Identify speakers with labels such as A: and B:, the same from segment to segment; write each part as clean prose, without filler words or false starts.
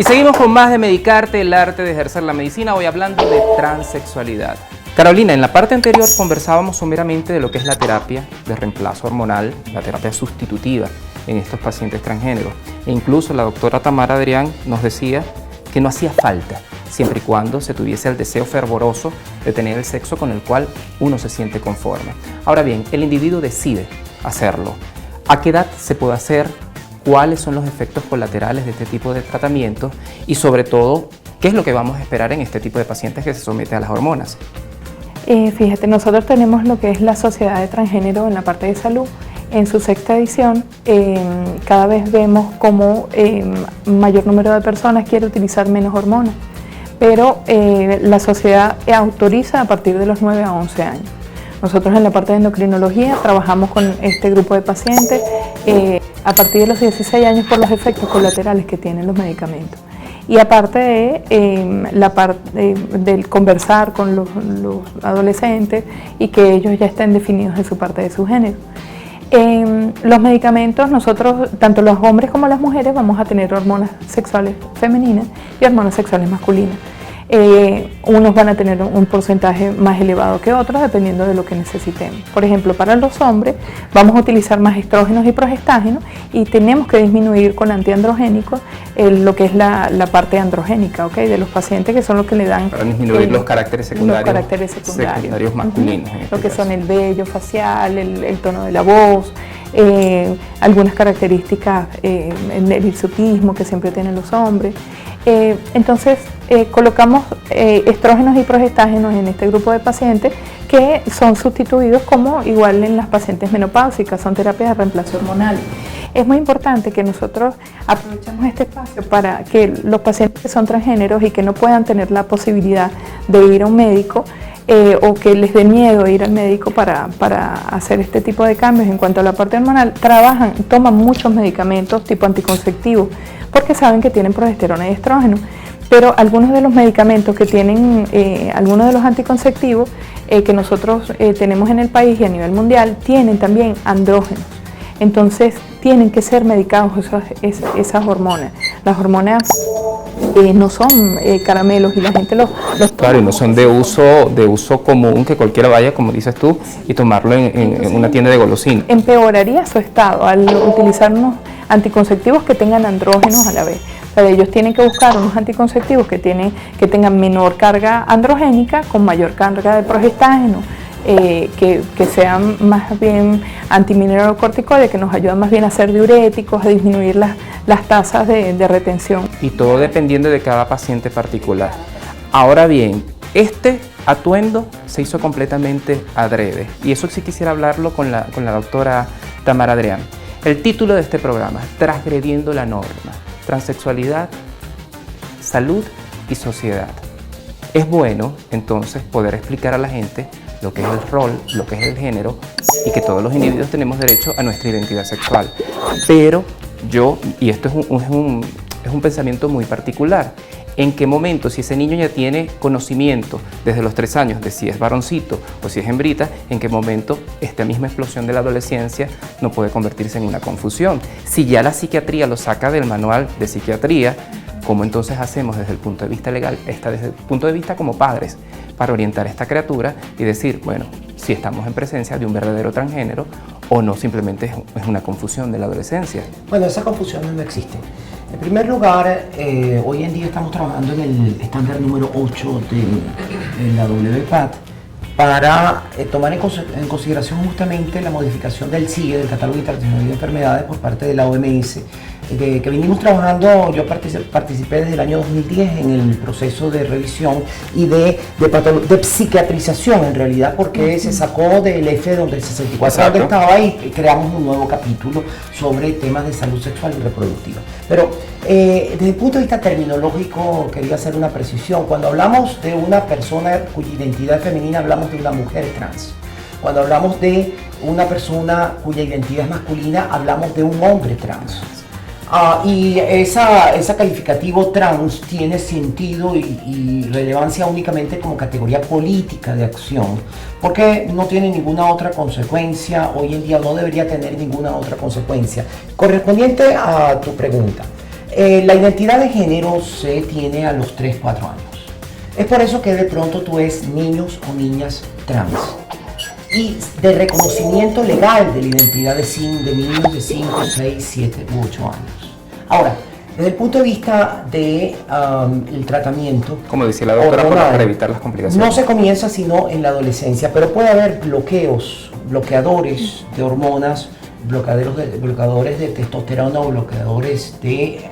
A: seguimos con más de Medicarte, el arte de ejercer la medicina, hoy hablando de transexualidad. Carolina, en la parte anterior conversábamos someramente de lo que es la terapia de reemplazo hormonal, la terapia sustitutiva en estos pacientes transgéneros. E incluso la doctora Tamara Adrián nos decía que no hacía falta, siempre y cuando se tuviese el deseo fervoroso de tener el sexo con el cual uno se siente conforme. Ahora bien, el individuo decide hacerlo. ¿A qué edad se puede hacer? ¿Cuáles son los efectos colaterales de este tipo de tratamientos? Y sobre todo, ¿qué es lo que vamos a esperar en este tipo de pacientes que se someten a las hormonas?
B: Fíjate, nosotros tenemos lo que es la Sociedad de Transgénero en la parte de salud. En su 6ª edición, cada vez vemos cómo mayor número de personas quiere utilizar menos hormonas, pero la sociedad autoriza a partir de los 9 a 11 años. Nosotros en la parte de endocrinología trabajamos con este grupo de pacientes a partir de los 16 años por los efectos colaterales que tienen los medicamentos. Y aparte de la parte del conversar con los adolescentes y que ellos ya estén definidos en su parte de su género. Los medicamentos, nosotros, tanto los hombres como las mujeres, vamos a tener hormonas sexuales femeninas y hormonas sexuales masculinas. Unos van a tener un porcentaje más elevado que otros dependiendo de lo que necesitemos. Por ejemplo, para los hombres vamos a utilizar más estrógenos y progestágenos y tenemos que disminuir con antiandrogénicos lo que es la parte androgénica, ¿okay? De los pacientes, que son los que le dan...
A: Para disminuir los caracteres secundarios masculinos.
B: Lo que son el vello facial, el tono de la voz, algunas características, el hirsutismo que siempre tienen los hombres. Entonces colocamos estrógenos y progestágenos en este grupo de pacientes que son sustituidos como igual en las pacientes menopáusicas, son terapias de reemplazo hormonal. Es muy importante que nosotros aprovechemos este espacio para que los pacientes que son transgéneros y que no puedan tener la posibilidad de ir a un médico o que les dé miedo ir al médico para hacer este tipo de cambios en cuanto a la parte hormonal, toman muchos medicamentos tipo anticonceptivos porque saben que tienen progesterona y estrógeno. Pero algunos de los medicamentos que tienen, algunos de los anticonceptivos que nosotros tenemos en el país y a nivel mundial, tienen también andrógenos. Entonces tienen que ser medicados esas hormonas. Las hormonas no son caramelos y la gente los
A: claro, y no son de uso común que cualquiera vaya, como dices tú, y tomarlo en una tienda de golosinas.
B: Empeoraría su estado al utilizar unos anticonceptivos que tengan andrógenos a la vez. O sea, ellos tienen que buscar unos anticonceptivos que tengan menor carga androgénica con mayor carga de progestágeno, que sean más bien antimineralocorticoides, que nos ayudan más bien a ser diuréticos, a disminuir las tasas de retención.
A: Y todo dependiendo de cada paciente particular. Ahora bien, este atuendo se hizo completamente adrede, y eso sí quisiera hablarlo con la doctora Tamara Adrián. El título de este programa, Transgrediendo la norma, transexualidad, salud y sociedad. Es bueno entonces poder explicar a la gente lo que es el rol, lo que es el género y que todos los individuos tenemos derecho a nuestra identidad sexual. Pero y esto es un pensamiento muy particular, ¿en qué momento, si ese niño ya tiene conocimiento desde los 3 años de si es varoncito o si es hembrita, en qué momento esta misma explosión de la adolescencia no puede convertirse en una confusión? Si ya la psiquiatría lo saca del manual de psiquiatría, ¿cómo entonces hacemos desde el punto de vista legal, desde el punto de vista como padres, para orientar a esta criatura y decir, bueno, si estamos en presencia de un verdadero transgénero o no, simplemente es una confusión de la adolescencia?
C: Bueno, esas confusiones no existen. En primer lugar, hoy en día estamos trabajando en el estándar número 8 de la WPAT para tomar en consideración justamente la modificación del CIE, del Catálogo Internacional de Enfermedades, por parte de la OMS, que venimos trabajando. Yo participé desde el año 2010 en el proceso de revisión y de psiquiatrización, en realidad, porque se sacó del F donde el 64 donde estaba, y creamos un nuevo capítulo sobre temas de salud sexual y reproductiva. Pero desde el punto de vista terminológico quería hacer una precisión. Cuando hablamos de una persona cuya identidad es femenina, hablamos de una mujer trans. Cuando hablamos de una persona cuya identidad es masculina, hablamos de un hombre trans. Y ese calificativo trans tiene sentido y relevancia únicamente como categoría política de acción, porque no tiene ninguna otra consecuencia, hoy en día no debería tener ninguna otra consecuencia. Correspondiente a tu pregunta, La identidad de género se tiene a los 3-4 años. Es por eso que de pronto tú ves niños o niñas trans. Y de reconocimiento legal de la identidad de niños de 5, 6, 7 u 8 años. Ahora, desde el punto de vista del tratamiento,
A: como decía la doctora,
C: hormonal,
A: para evitar las complicaciones.
C: no se comienza sino en la adolescencia, pero puede haber bloqueadores de hormonas, bloqueadores de testosterona o bloqueadores de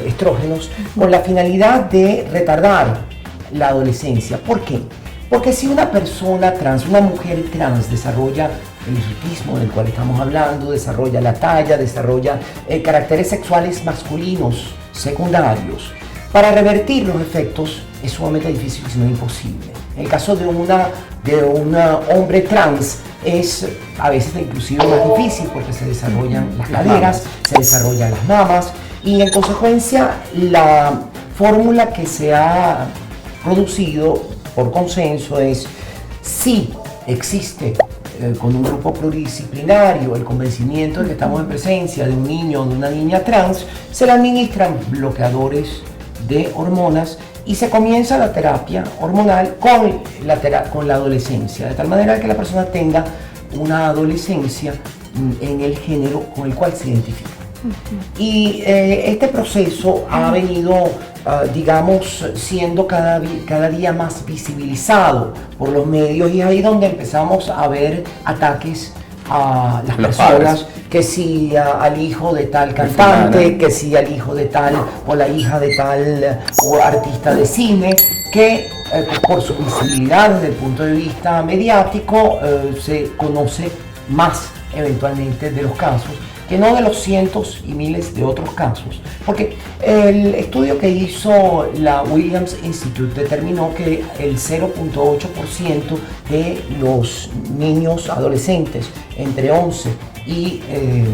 C: estrógenos, con la finalidad de retardar la adolescencia. ¿Por qué? Porque si una persona trans, una mujer trans desarrolla el hirsutismo del cual estamos hablando, desarrolla la talla, desarrolla caracteres sexuales masculinos secundarios, para revertir los efectos es sumamente difícil, si no imposible. En el caso de un hombre trans es a veces inclusive más difícil porque se desarrollan las caderas, se desarrollan las mamas y en consecuencia la fórmula que se ha producido por consenso es si existe con un grupo pluridisciplinario el convencimiento de que estamos en presencia de un niño o de una niña trans, se le administran bloqueadores de hormonas y se comienza la terapia hormonal con la adolescencia, de tal manera que la persona tenga una adolescencia en el género con el cual se identifica. Y este proceso ha venido, digamos, siendo cada día más visibilizado por los medios y es ahí donde empezamos a ver ataques a las personas, que si al hijo de tal cantante, que si al hijo de tal o la hija de tal o artista de cine, que por su visibilidad desde el punto de vista mediático se conoce más eventualmente de los casos que no de los cientos y miles de otros casos. Porque el estudio que hizo la Williams Institute determinó que el 0.8% de los niños adolescentes entre 11 y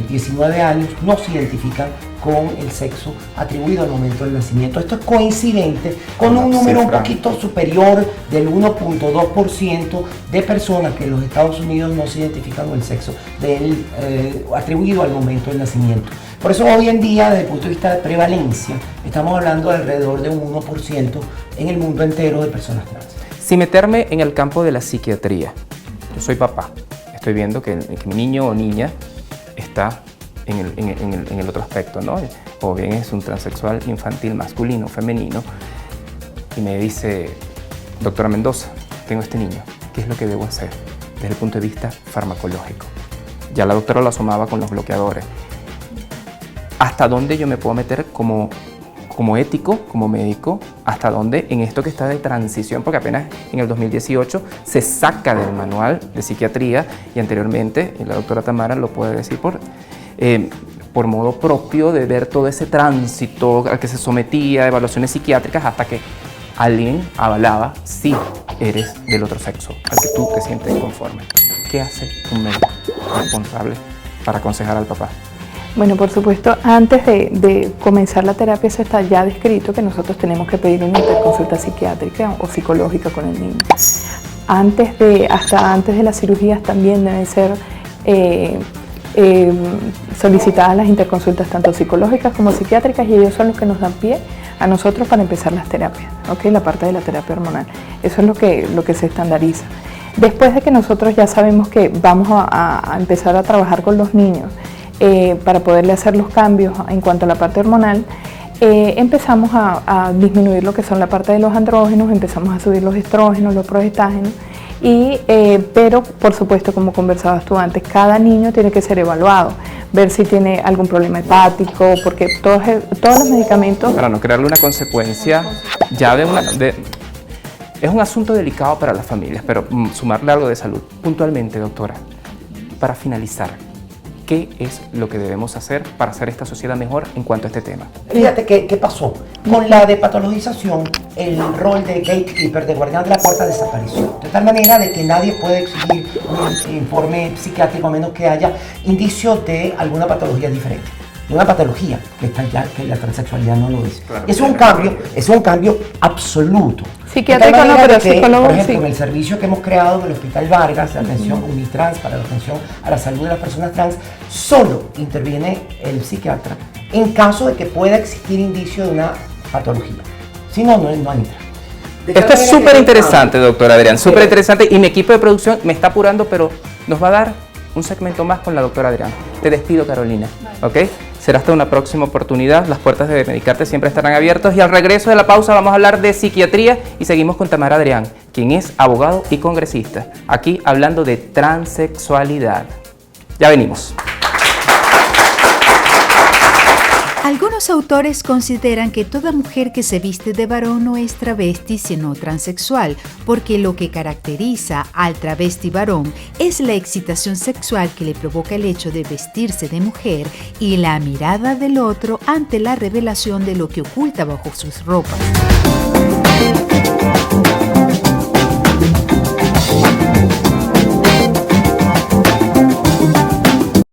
C: 19 años no se identifican con el sexo atribuido al momento del nacimiento. Esto es coincidente con un número un poquito superior del 1.2% de personas que en los Estados Unidos no se identifican con el sexo atribuido al momento del nacimiento. Por eso hoy en día, desde el punto de vista de prevalencia, estamos hablando de alrededor de un 1% en el mundo entero de personas trans.
A: Sin meterme en el campo de la psiquiatría, yo soy papá, estoy viendo que mi niño o niña está en el otro aspecto, ¿no? O bien es un transexual infantil masculino, femenino, y me dice, doctora Mendoza, tengo este niño, ¿qué es lo que debo hacer desde el punto de vista farmacológico? Ya la doctora lo asomaba con los bloqueadores. ¿Hasta dónde yo me puedo meter como ético, como médico? ¿Hasta dónde en esto que está de transición? Porque apenas en el 2018 se saca del manual de psiquiatría y anteriormente, y la doctora Tamara lo puede decir por modo propio de ver todo ese tránsito al que se sometía, evaluaciones psiquiátricas, hasta que alguien avalaba si eres del otro sexo, al que tú te sientes inconforme. ¿Qué hace un médico responsable para aconsejar al papá?
B: Bueno, por supuesto, antes de comenzar la terapia, eso está ya descrito que nosotros tenemos que pedir una interconsulta psiquiátrica o psicológica con el niño. Hasta antes de las cirugías también deben ser solicitadas las interconsultas tanto psicológicas como psiquiátricas y ellos son los que nos dan pie a nosotros para empezar las terapias, ¿okay? La parte de la terapia hormonal. Eso es lo que se estandariza. Después de que nosotros ya sabemos que vamos a empezar a trabajar con los niños para poderle hacer los cambios en cuanto a la parte hormonal, empezamos a disminuir lo que son la parte de los andrógenos, empezamos a subir los estrógenos, los progestágenos, pero por supuesto, como conversabas tú antes, cada niño tiene que ser evaluado, ver si tiene algún problema hepático, porque todos los medicamentos...
A: Para no crearle una consecuencia ya es un asunto delicado para las familias, pero sumarle algo de salud. Puntualmente, doctora, para finalizar, ¿qué es lo que debemos hacer para hacer esta sociedad mejor en cuanto a este tema?
C: Fíjate qué pasó. Con la depatologización, el rol de gatekeeper, de guardián de la puerta, desapareció. De tal manera de que nadie puede exigir un informe psiquiátrico a menos que haya indicios de alguna patología diferente. de una patología que la transexualidad no lo es.
A: Claro.
C: Es un cambio absoluto.
B: Psiquiátrico
C: De tal
B: no,
C: manera
B: pero
C: que,
B: psicólogo
C: por ejemplo,
B: sí.
C: en el servicio que hemos creado del Hospital Vargas, la atención Unitrans para la atención a la salud de las personas trans, solo interviene el psiquiatra en caso de que pueda existir indicio de una patología. Si no, no entra.
A: Esto es súper interesante, doctor Adrián, súper interesante, y mi equipo de producción me está apurando, pero nos va a dar un segmento más con la doctora Adrián. Te despido, Carolina, ¿ok? Será hasta una próxima oportunidad. Las puertas de Medicarte siempre estarán abiertas, y al regreso de la pausa vamos a hablar de psiquiatría y seguimos con Tamara Adrián, quien es abogado y congresista, aquí hablando de transexualidad. Ya venimos.
D: Algunos autores consideran que toda mujer que se viste de varón no es travesti sino transexual, porque lo que caracteriza al travesti varón es la excitación sexual que le provoca el hecho de vestirse de mujer y la mirada del otro ante la revelación de lo que oculta bajo sus ropas.